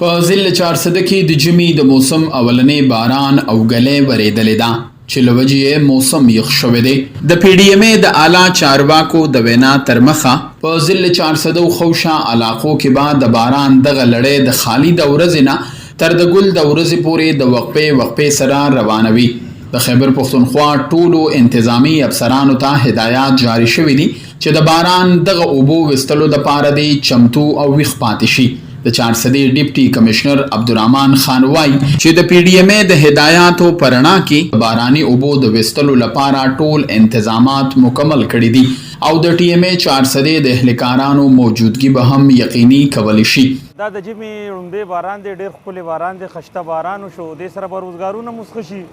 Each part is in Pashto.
په ضلع چارسده کې د ژمي د موسم اولنې باران او ګلې ورېدلې ده چې له وجې یې موسم یخ شوی دی. د پی ډي ایم ای د اعلی چارواکو د وینا تر مخه په ضلع چارسده او خوشا علاقو کې به د باران دغه لړۍ د خالي د ورځې نه تر د ګل د ورځې پورې د وقفې سره روانوي. د خیبر پښتونخوا ټولو انتظامی افسرانو ته هدایات جاری شوي دي چې د باران دغه اوبو وستلو دپاره دې چمتو او ویښ پاتې شي. د چارسدې ډیپټي کمشنر عبدالرحمن خان وایي چې د پی ډي ایم ای د هدایاتو په رڼا کې باراني اوبو د وستلو لپاره ټول انتظامات مکمل کړي دي او د ټي ایم ای چارسدې د اهلکارانو موجودګي به هم یقیني کولی شي. دا د ژمي ړومبی باران دی، ډېر ښکلی باران دی، خشته باران وشو. دې سره به روزګارونه مسخه شي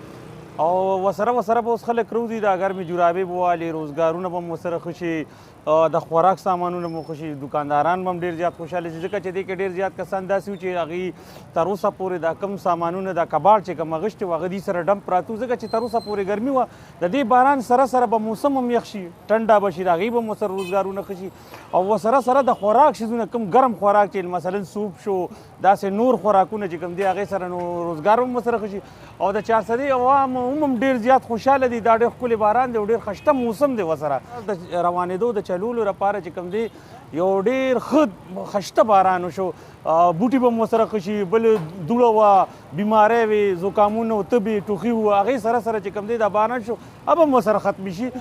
او ورسره به اوس خلک روزي د ګرمې جرابې به والي، روزګارونه به هم ورسره ښه شي، د خوراک سامانونه به ښه شي، دکانداران به هم ډېر زیات خوشحاله شي ځکه چې دې کې ډېر زیات کسان داسې وو چې هغوی تر اوسه پورې دا کم سامانونه دا کباړ چې کوم غشتې وو هغه دې سره ډمپ پراته وو ځکه چې تر اوسه پورې ګرمي وه. د دې باران سره به موسم هم یخ شي، ټنډه به شي، د هغوی به هم ورسره روزګارونه ښه شي او سره د خوراک شیزونه کوم ګرم خوراک چې مثلا سوپ شو، داسې نور خوراکونه چې کوم دي هغې سره نو روزګار هم ورسره ښه شي او د چارسدې عوام هم ډېر زیات خوشحاله دي. دا ډېر ښکلی باران دی او ډېر خشته موسم دی. ورسره د روانېدو د چلولو لپاره چې کوم دی یو ډېر ښه خشته باران وشو، بوټي به هم ورسره ښه شي، بل دوړه وه، بیماری وې، زکامونه و، تبې ټوخي وو، هغې سره چې کوم دی دا باران شو اب هم ورسره ختمي شي.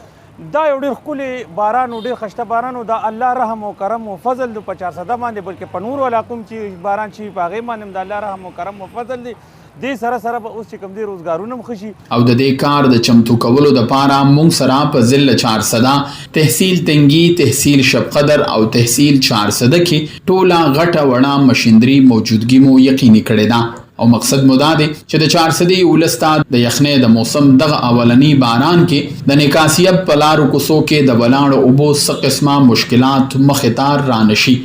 دا یو ډېر ښکلی باران و، ډېر خشته باران و. دا الله رحم و کرم و فضل دی په چارسده باندې، بلکې په نورو علاقو چې باران شي په هغې باندې هم د الله رحم و کرم و فضل دی. دې سره به اوس چې کوم دی روزګارونه هم ښه شي. او د دې کار د چمتو کولو دپاره موږ سره په ضلع چارسده، تحصیل تنگي، تحصیل شب قدر او تحصیل چارسده کې ټوله غټه وړه مشیندري موجودګي مو یقیني کړې ده او مقصد مو دا دی چې د چارسدې ولس ته د یخنۍ د موسم دغه اولني باران کې د نکاسیب په لارو کوڅو کې د ولاړو اوبو څه قسمه مشکلات مخې ته رانشي.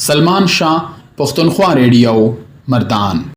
سلمان شاه، پښتونخوا ریډیو، مردان.